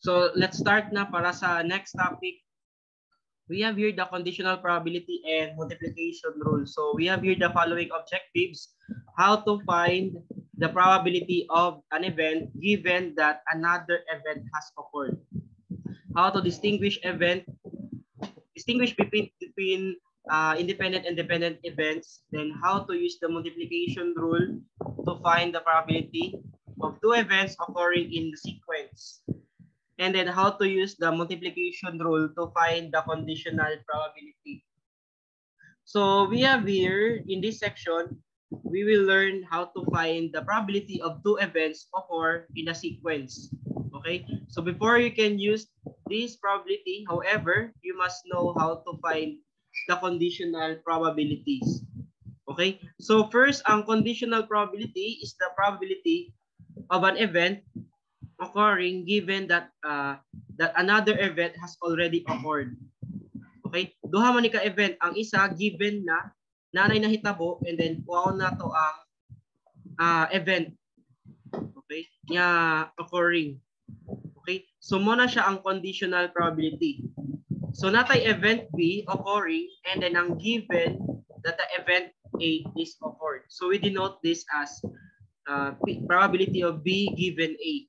So let's start na para sa next topic. We have here the conditional probability and multiplication rule. So we have here the following objectives. How to find the probability of an event given that another event has occurred. How to distinguish between independent and dependent events. Then how to use the multiplication rule to find the probability of two events occurring in the sequence. And then how to use the multiplication rule to find the conditional probability. So we have here in this section, we will learn how to find the probability of two events occur in a sequence. Okay, so before you can use this probability, however, you must know how to find the conditional probabilities. Okay, so first, ang conditional probability is the probability of an event occurring given that that another event has already occurred. Okay, duha man ni ka event, ang isa given na nanay nahitabo, and then kuha na to ang event, okay, nga occurring. Okay, so muna siya ang conditional probability. So natay event B occurring, and then ang given that the event A is occurred. So we denote this as probability of B given A.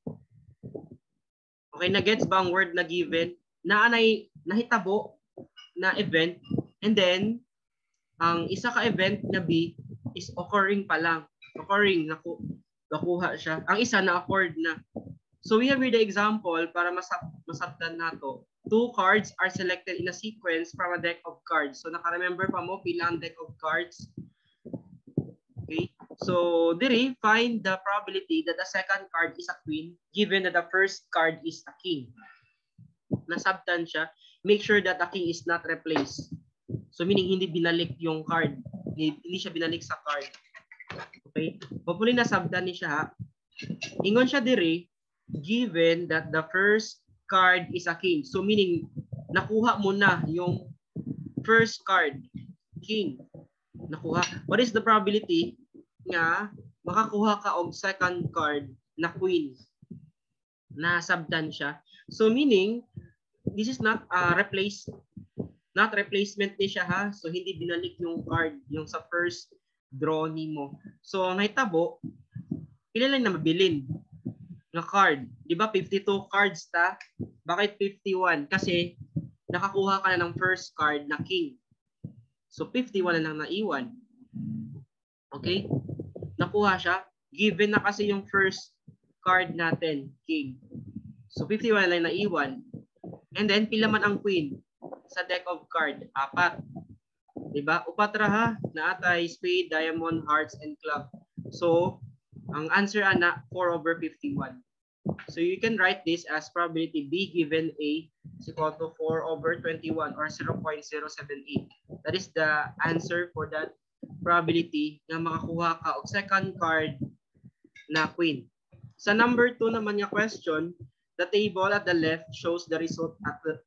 Okay, na-gets ba ang word na given? Naanay nahitabo na event, and then ang isa ka event na B is occurring pa lang. Occurring, nakuha siya. Ang isa na occurred na. So we have here the example para masabtan nato. Two cards are selected in a sequence from a deck of cards. So naka-remember pa mo pila ang deck of cards. Okay? So diri, find the probability that the second card is a queen given that the first card is a king. Nasabtan siya. Make sure that the king is not replaced. So meaning hindi binalik yung card. Hindi siya binalik sa card. Okay? Hopefully nasabtan ni siya ha. Ingon siya diri, given that the first card is a king. So meaning, nakuha mo na yung first card, king. Nakuha. What is the probability nga makakuha ka og second card na queen? Nasabtan siya. So meaning, this is not replacement ni siya ha. So hindi binalik yung card, yung sa first draw nimo. So ang hitabo, pila lang na mabilin na card. Di ba 52 cards ta? Bakit 51? Kasi nakakuha ka na ng first card na king. So 51 na lang naiwan. Okay? Nakuha siya. Given na kasi yung first card natin, king. So 51 na lang naiwan. And then pila man ang queen sa deck of card? 4. Diba? Upat ra ha. Naatay spade, diamond, hearts, and club. So ang answer ana 4/51. So you can write this as probability B given A is equal to 4/21 or 0.078. That is the answer for that probability na makakuha ka og second card na queen. Sa number 2 naman yung question, the table at the left shows the result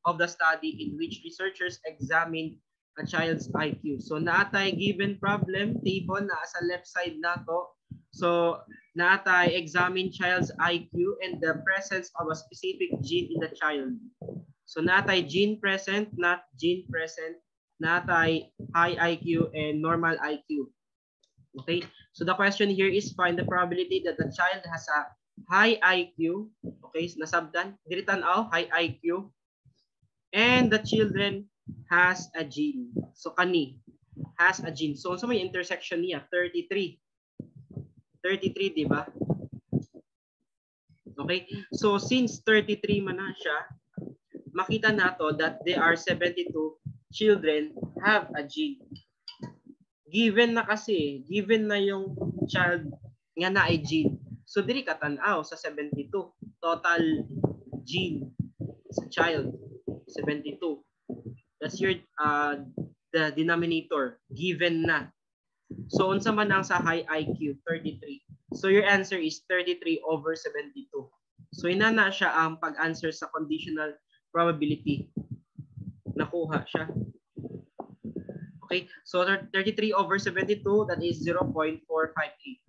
of the study in which researchers examined a child's IQ. So naatay given problem table na sa left side nato. So naatay examine child's IQ and the presence of a specific gene in the child. So naatay gene present, not gene present. Naatay high IQ and normal IQ. Okay? So the question here is find the probability that the child has a high IQ. Okay, nasabdan. Dili tan-aw, high IQ. And the children has a gene. So kani has a gene. So sa may intersection niya 33. 33, di ba? Okay? So since 33 man na siya, makita nato that there are 72 children have a gene. Given na kasi, given na yung child nga na ay gene. So diri ka tan-aw sa 72. Total gene sa child 72. That's your the denominator given na. So unsa man ang sa high IQ 33. So your answer is 33/72. So inana siya ang pag-answer sa conditional probability. Nakuha siya. Okay? So 33/72, that is 0.458.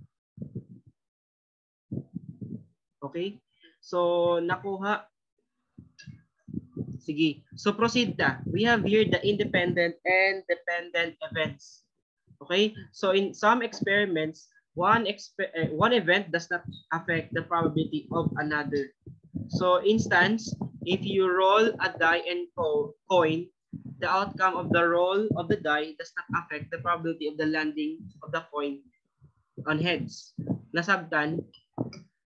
Okay? So nakuha Sige. So proceed na. We have here the independent and dependent events. Okay? So in some experiments, one event does not affect the probability of another. So instance, if you roll a die and coin, the outcome of the roll of the die does not affect the probability of the landing of the coin on heads. Nasabtan,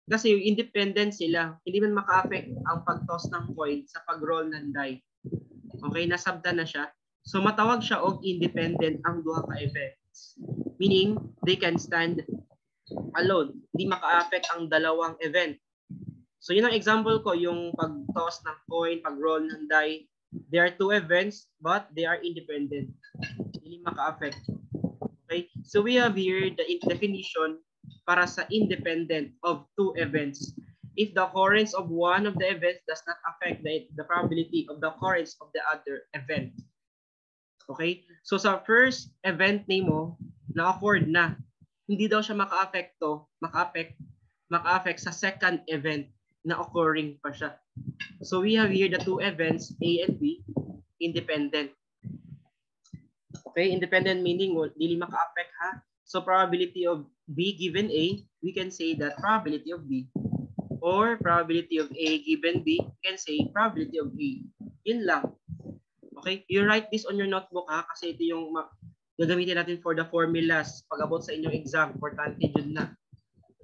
kasi yung independent sila, hindi man maka-affect ang pag-toss ng coin sa pag-roll ng die. Okay, nasabtan na siya. So matawag siya og independent ang duha ka events. Meaning, they can stand alone. Hindi maka-affect ang dalawang event. So yun ang example ko, yung pag-toss ng coin, pag-roll ng die. There are two events, but they are independent. Hindi maka-affect. Okay, so we have here the definition para sa independent of two events. If the occurrence of one of the events does not affect the probability of the occurrence of the other event. Okay? So sa first event nimo, na-occurred na. Hindi daw siya maka-affect sa second event na occurring pa siya. So we have here the two events, A and B, independent. Okay? Independent meaning, dili maka-affect ha. So probability of B given A, we can say that probability of B. Or probability of A given B, we can say probability of A. Yun lang. Okay? You write this on your notebook ha, kasi ito yung gagamitin natin for the formulas pag abot sa inyong exam. Importante yun na.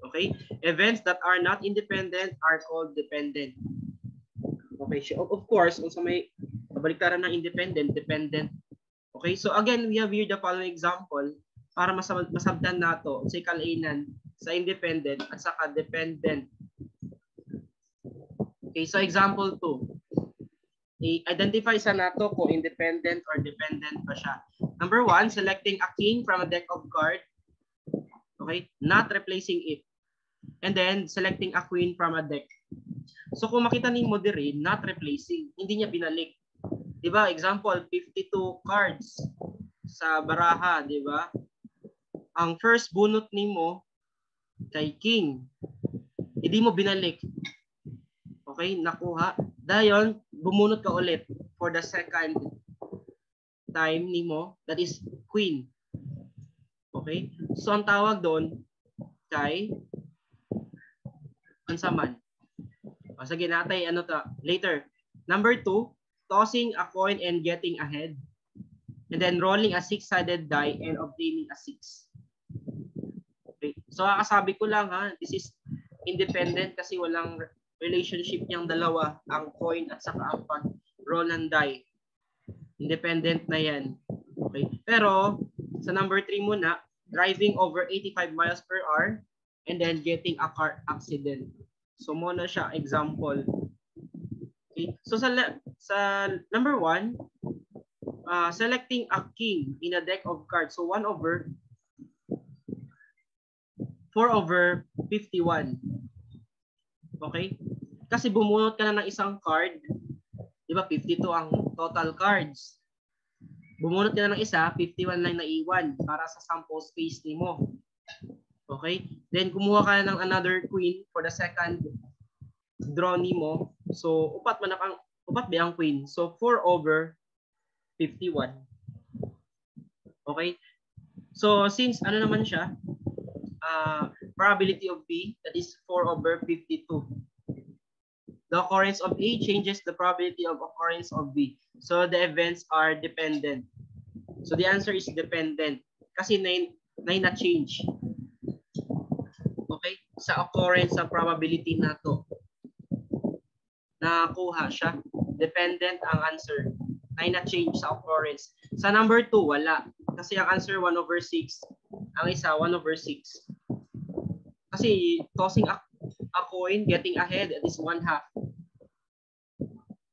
Okay? Events that are not independent are called dependent. Okay? So of course, kung sa may kabaliktaran ng independent, dependent. Okay? So again, we have here the following example para masabdan nato sa kalainan sa independent at saka dependent. Okay, so example 2. Identify sa nato kung independent or dependent pa siya. Number 1, selecting a king from a deck of cards. Okay, not replacing it. And then selecting a queen from a deck. So kung makita nimo dire, not replacing, hindi niya binalik. 'Di ba? Example, 52 cards sa baraha, 'di ba? Ang first bunot nimo kay king. Hindi mo binalik. Okay, nakuha. Dayon, bumunot ka ulit for the second time nimo, that is queen. Okay? So ang tawag doon kay ansaman. O sige natay ano ta later. Number 2, tossing a coin and getting ahead. And then rolling a 6-sided die and obtaining a 6. Okay. So kakasabi ko lang ha, this is independent kasi walang relationship niyang dalawa, ang coin at saka ang pag-roll ng die. Independent na yan. Okay. Pero sa number 3 muna, driving over 85 miles per hour and then getting a car accident. So muna siya example. Okay. So sa number 1, selecting a king in a deck of cards. So 4 over 51. Okay? Kasi bumunot ka na ng isang card. Di ba 52 ang total cards. Bumunot ka na ng isa, 51 lang naiwan para sa sample space nimo. Okay? Then kumuha ka na ng another queen for the second draw nimo. So upat ba ang queen? So 4 over 51. Okay? So since ano naman siya, probability of B, that is 4 over 52. The occurrence of A changes the probability of occurrence of B. So the events are dependent. So the answer is dependent. Kasi na change. Okay? Sa occurrence sa probability na to. Nakuha siya. Dependent ang answer. Na change sa occurrence. Sa number 2, wala. Kasi ang answer 1 over 6. Ang isa 1 over 6. Kasi tossing a coin, getting ahead, it is 1/2.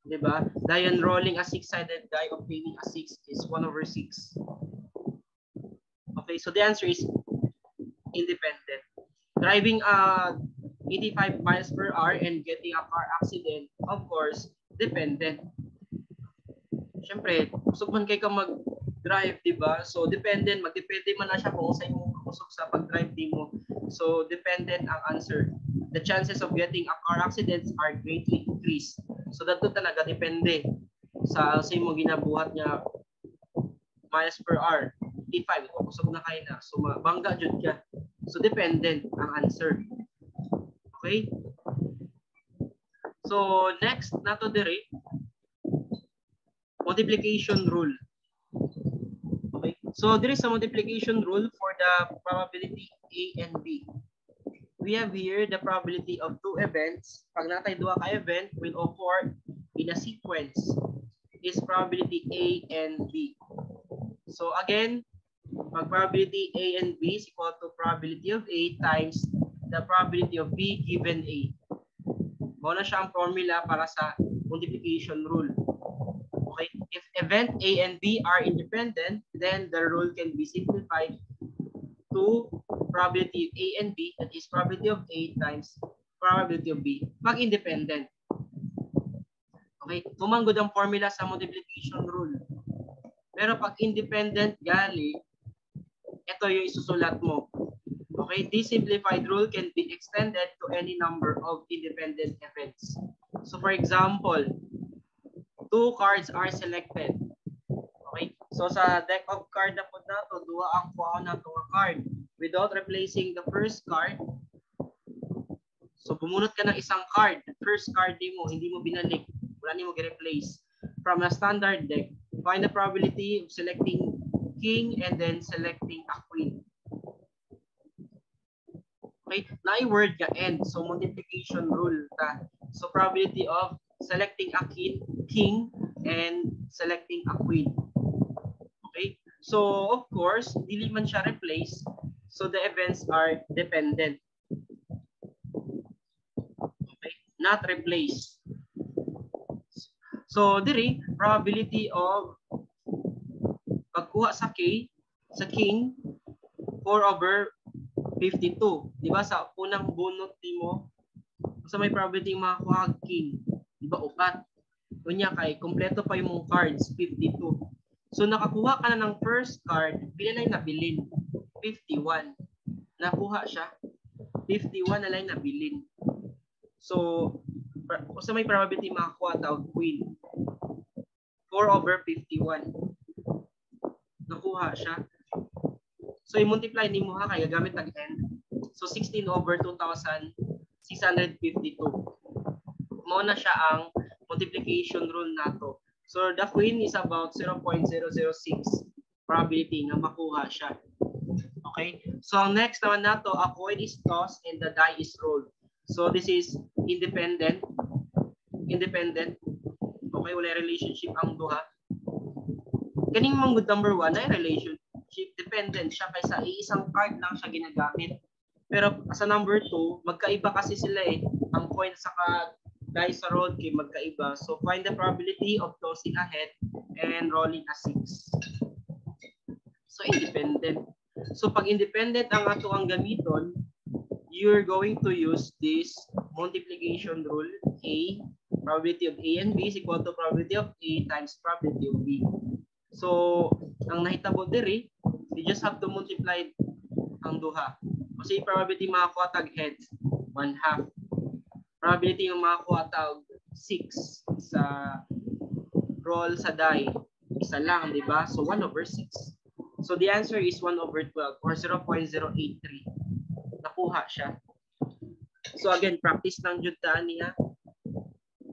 Diba? Then rolling a 6-sided die, obtaining a 6 is 1 over 6. Okay, so the answer is independent. Driving 85 miles per hour and getting a car accident, of course, dependent. Siyempre, usok man kayo mag-drive, diba? So dependent, magdepende man na siya kung sa imong usok sa pag-drive mo. So dependent ang answer. The chances of getting a car accidents are greatly increased. So dato talaga depende. sa mo ginabuhat niya miles per hour, 55, kusog na kayo na. So, bangga jud ka. So, dependent ang answer. Okay? So, next nato dire, multiplication rule. Okay? So, there is a multiplication rule for the probability A and B. We have here the probability of two events. Pag natay duha ka event will occur in a sequence is probability A and B. So again, pag probability A and B is equal to probability of A times the probability of B given A. Mao na siya ang formula para sa multiplication rule. Okay? If event A and B are independent, then the rule can be simplified to probability of A and B, that is probability of A times probability of B. Pag independent. Okay? Tumanggod ang formula sa multiplication rule. Pero pag independent gali, ito yung isusulat mo. Okay, this simplified rule can be extended to any number of independent events. So for example, two cards are selected. Okay, so sa deck of card na po na to, duha ang kuha na itong card. Without replacing the first card, so bumunot ka ng isang card. The first card mo, hindi mo binalik. Wala ni mo i-replace. From a standard deck, find the probability of selecting king and then selecting a queen. Okay, na-word ka end. So multiplication rule ta. So probability of selecting a king and selecting a queen. Okay? So of course, dili man siya replace. So the events are dependent. Okay? Not replace. So diri probability of pagkuha sa king 4 over 52. Di ba sa unang bunot nimo sa may probability makakuha king, di ba upat. Unya kay kompleto pa yung cards 52. So nakakuha ka na ng first card, bilan na nabilin 51. Nakuha siya 51 na lang nabilin. So sa may probability makakuha tawag queen 4 over 51. Nakuha siya. So i-multiply nimo ha kay gagamit ang n. So 16 over 2,652. Mao na siya ang multiplication rule nato. So the queen is about 0.006 probability na makuha siya. Okay? So ang next naman nato, a coin is tossed and the die is rolled. So this is independent. Independent. Okay, wala relationship ang duha. Kaning manggod number 1 ay relationship dependent siya kaysa iisang card lang siya ginagamit. Pero sa number 2, magkaiba kasi sila eh. Ang coin saka die sa roll kay magkaiba. So find the probability of tossing a head and rolling a 6. So independent. So pag independent ang ato ang gamiton, you're going to use this multiplication rule. A, probability of A and B is equal to probability of A times probability of B. So, ang nahitabo diri, you just have to multiply ang duha. Kasi probability makakuha tag heads, 1/2. Probability yung makakuha tag 6 sa roll sa die, isa lang, di ba? So 1 over 6. So the answer is 1 over 12 or 0.083. Nakuha siya. So again, practice lang jud ta niya.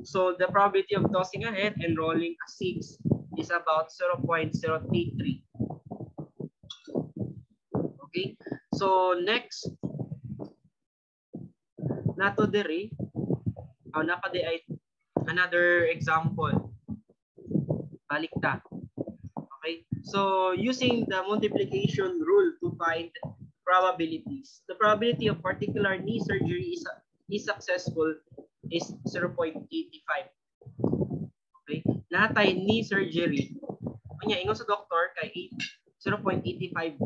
So the probability of tossing a head and rolling a 6 is about 0.083. Okay? So next, nato diri, napadi ay another example. Balik ta. Okay? So using the multiplication rule to find probabilities. The probability of particular knee surgery is successful is 0.85. Okay? Natay knee surgery. Kanya ingon sa doktor kay 0.85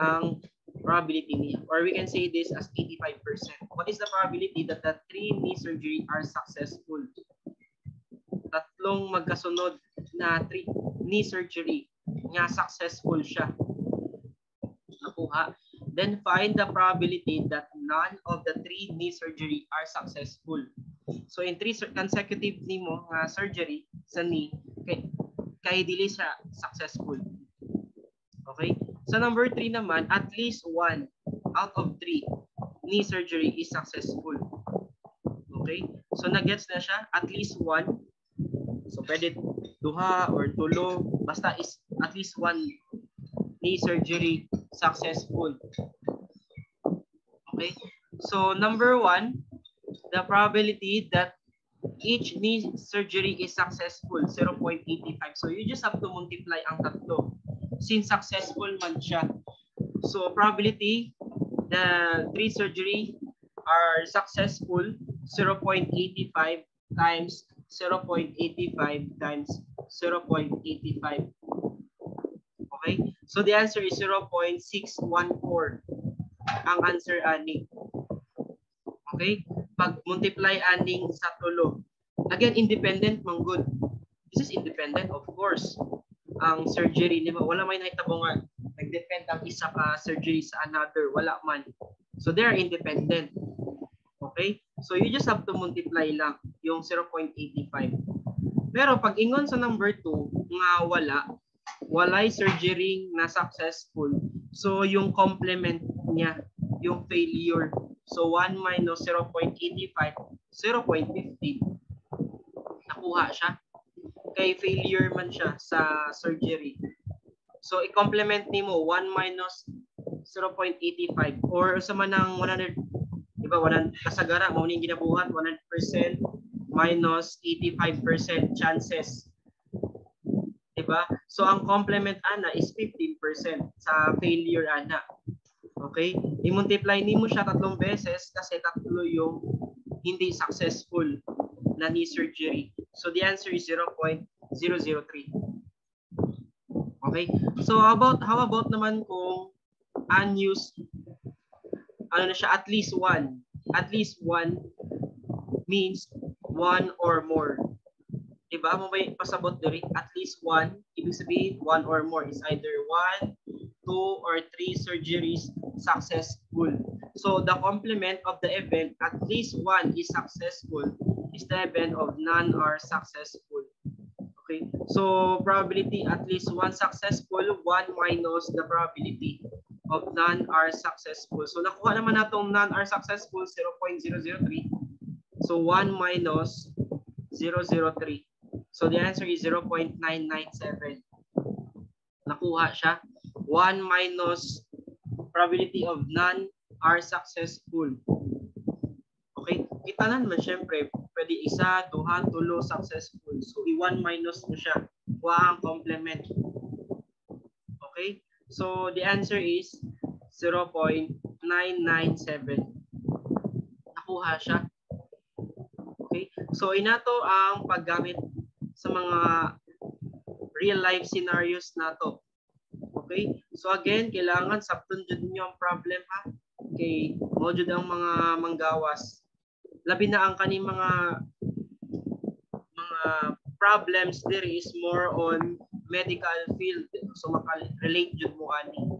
ang probability niya. Or we can say this as 85%. What is the probability that the 3 knee surgery are successful? Tatlong magkasunod na 3 knee surgery nga successful siya. Nakuha. Then find the probability that none of the 3 knee surgery are successful. So in 3 consecutive nimo nga surgery, sa knee kay dili siya successful. Okay? Sa number 3 naman, at least 1 out of 3 knee surgery is successful. Okay? So nagets na siya, at least 1. So pwede duha or tulo, basta is at least 1 knee surgery successful. Okay? So number 1, the probability that each knee surgery is successful, 0.85. So you just have to multiply ang tatlo since successful man siya. So probability the 3 surgery are successful, 0.85 times 0.85 times 0.85. Okay? So the answer is 0.614. Ang answer ani. Okay? Pag multiply aning sa tulo. Again, independent man good. This is independent, of course. Ang surgery, di ba? Wala may nahitabo nga. Nag-depend ang isa ka surgery sa another. Wala man. So they are independent. Okay? So you just have to multiply lang yung 0.85. Pero pag ingon sa number 2, nga walay surgery na successful. So yung complement niya, yung failure. So 1 minus 0.85, 0.15. Nakuha siya. Kay failure man siya sa surgery. So i-complement nimo 1 minus 0.85 or sa manang 100, di ba, 100 kasagara mo ning ginabuhat 100% minus 85% chances. Di ba? So ang complement ana is 15% sa failure ana. Okay? I-multiply nimo siya 3 beses kasi 3 yung hindi successful na knee surgery. So the answer is 0.003. Okay? So how about naman kung unused, ano na siya, at least 1. At least 1 means 1 or more. Diba? Mo may pasabot diri, at least 1, ibig sabihin 1 or more is either 1, 2, or 3 surgeries successful. So the complement of the event, at least 1 is successful, is the event of none are successful. Okay? So probability at least 1 successful, 1 minus the probability of none are successful. So nakuha naman natong none are successful, 0.003. So 1 minus 0.003. So the answer is 0.997. Nakuha siya. 1 minus probability of none are successful. Okay? Itanan man syempre, pwede isa, duha, tulo successful. So i-1 minus mo siya. Kuha ang complement. Okay? So the answer is 0.997. Nakuha siya. Okay? So inato ang paggamit sa mga real life scenarios nato. Okay? So again, kailangan sabton jud niyo ang problem ha. Okay, mo jud ang mga manggawas. Labi na ang kaning mga problems there is more on medical field. So maka-relate jud mo ani.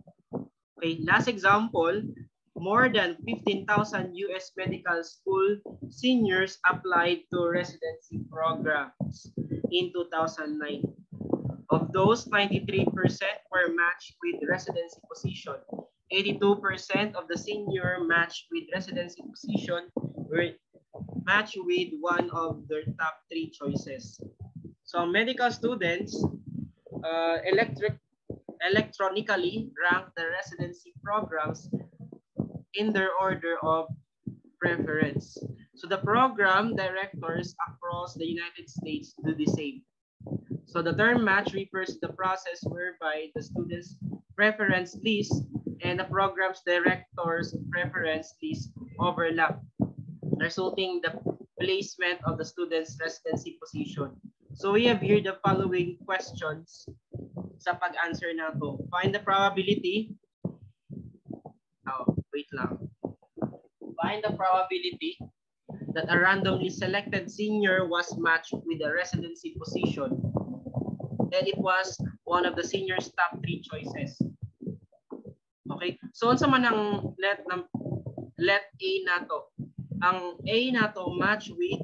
Okay, last example, more than 15,000 US medical school seniors applied to residency programs in 2009. Of those, 93% were matched with residency position. 82% of the senior matched with residency position were matched with one of their top 3 choices. So medical students electronically rank the residency programs in their order of preference. So the program directors across the United States do the same. So the term match refers to the process whereby the student's preference list and the program's director's preference list overlap, resulting in the placement of the student's residency position. So we have here the following questions sa pag-answer na to. Find the probability. Oh, wait lang. Find the probability that a randomly selected senior was matched with a residency position. And it was one of the senior's top 3 choices. Okay? So, unsa man ang let A na to? Ang A na to match with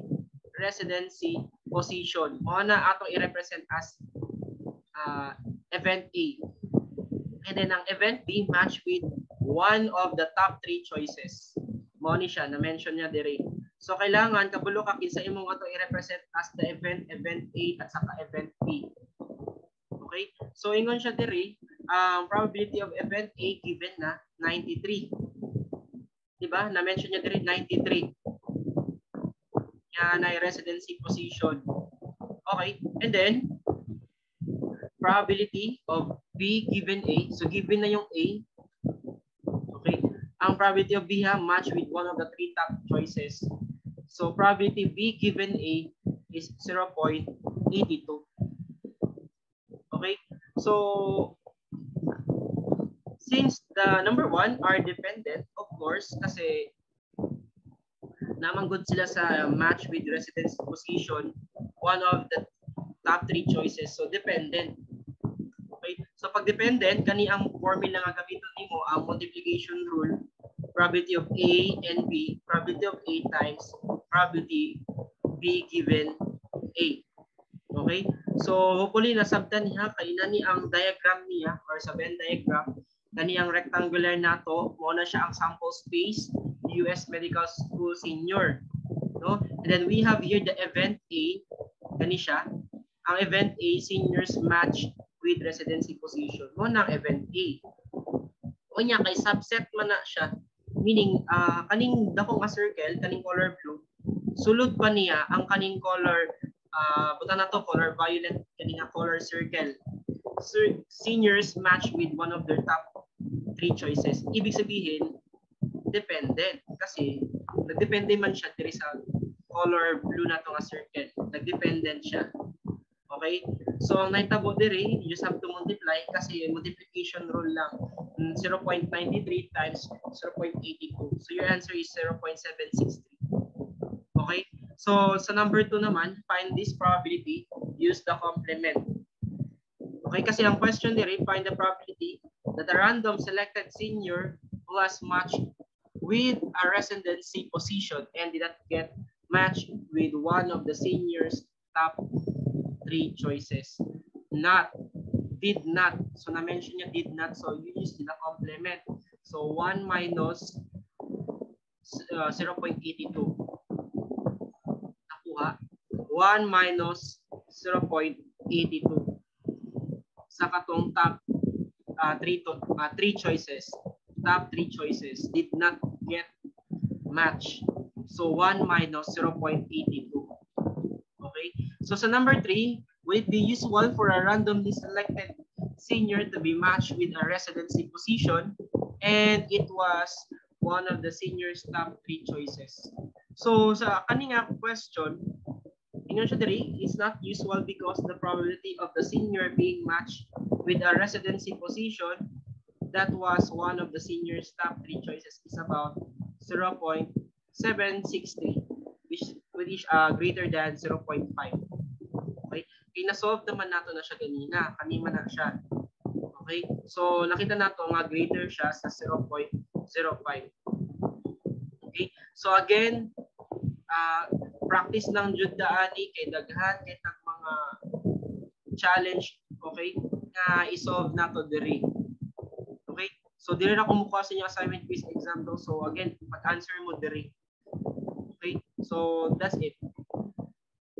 residency position. Mo na ato i-represent as event A. And then ang event B match with one of the top 3 choices. Mo ni siya na mention niya dire. So kailangan kabulo ka kinsa imong ato i-represent as the event A at saka event B. Okay? So ingon siya dire, ang probability of event A given na 93. Diba? Na-mention niya dire 93. Yan ay residency position. Okay? And then probability of B given A. So given na yung A. Okay? Ang probability of B ha match with one of the 3 top choices. So probability B given A is 0.82. Okay? So since the number 1 are dependent, of course, kasi namanggod sila sa match with residence position, one of the top 3 choices. So dependent. Okay? So pag dependent, kani ang formula nga gamiton nimo ang multiplication rule, probability of A and B, probability of A times probability B given A. Okay? So hopefully nasabtan niya kay nani ang diagram niya or sa Venn diagram, kani ang rectangular nato, mo na siya ang sample space US Medical School Senior. No? And then we have here the event A, kani siya. Ang event A, seniors match with residency position. Mo na event A. O niya, kay subset man na siya. Meaning, kaning dako nga circle, kaning color blue, sulod pa niya ang kaning color, buta na to, color violet, kaning color circle. Seniors match with one of their top 3 choices. Ibig sabihin, dependent. Kasi, nagdepende man siya diri sa color blue na to nga circle. Nagdependent siya. Okay? So, ang naitabo diri, you just have to multiply kasi multiplication rule lang. 0.93 times 0.82. So, your answer is 0.763. Okay? So, sa number 2 naman, find this probability, use the complement. Okay? Kasi ang question diri, find the probability that a random selected senior who has matched with a residency position and did not get matched with one of the senior's top 3 choices. Not, did not. So na-mention niya did not. So you use the complement. So 1 minus 0.82. Nakuha. 1 minus 0.82. Sa katong top 3 choices. Top 3 choices did not get match. So 1 minus 0.82. Okay? So sa number 3, will it be usual for a randomly selected senior to be matched with a residency position? And it was one of the senior's top 3 choices. So sa kaninga question, ingon siya diri, is not usual because the probability of the senior being matched with a residency position that was one of the senior's top 3 choices is about 0.763, which is greater than 0.5. Okay? Okay, na-solve naman nato na siya ganina. Kanima na siya. Okay? So, nakita nato nga greater siya sa 0.05. Okay? So, again, practice ng jud daani kay daghan kay tag mga challenge, okay? Na i-solve nato diri. Okay? So, diri na kumukuha sa inyong assignment quiz exam daw. So, again, mag-answer mo diri. Okay? So, that's it.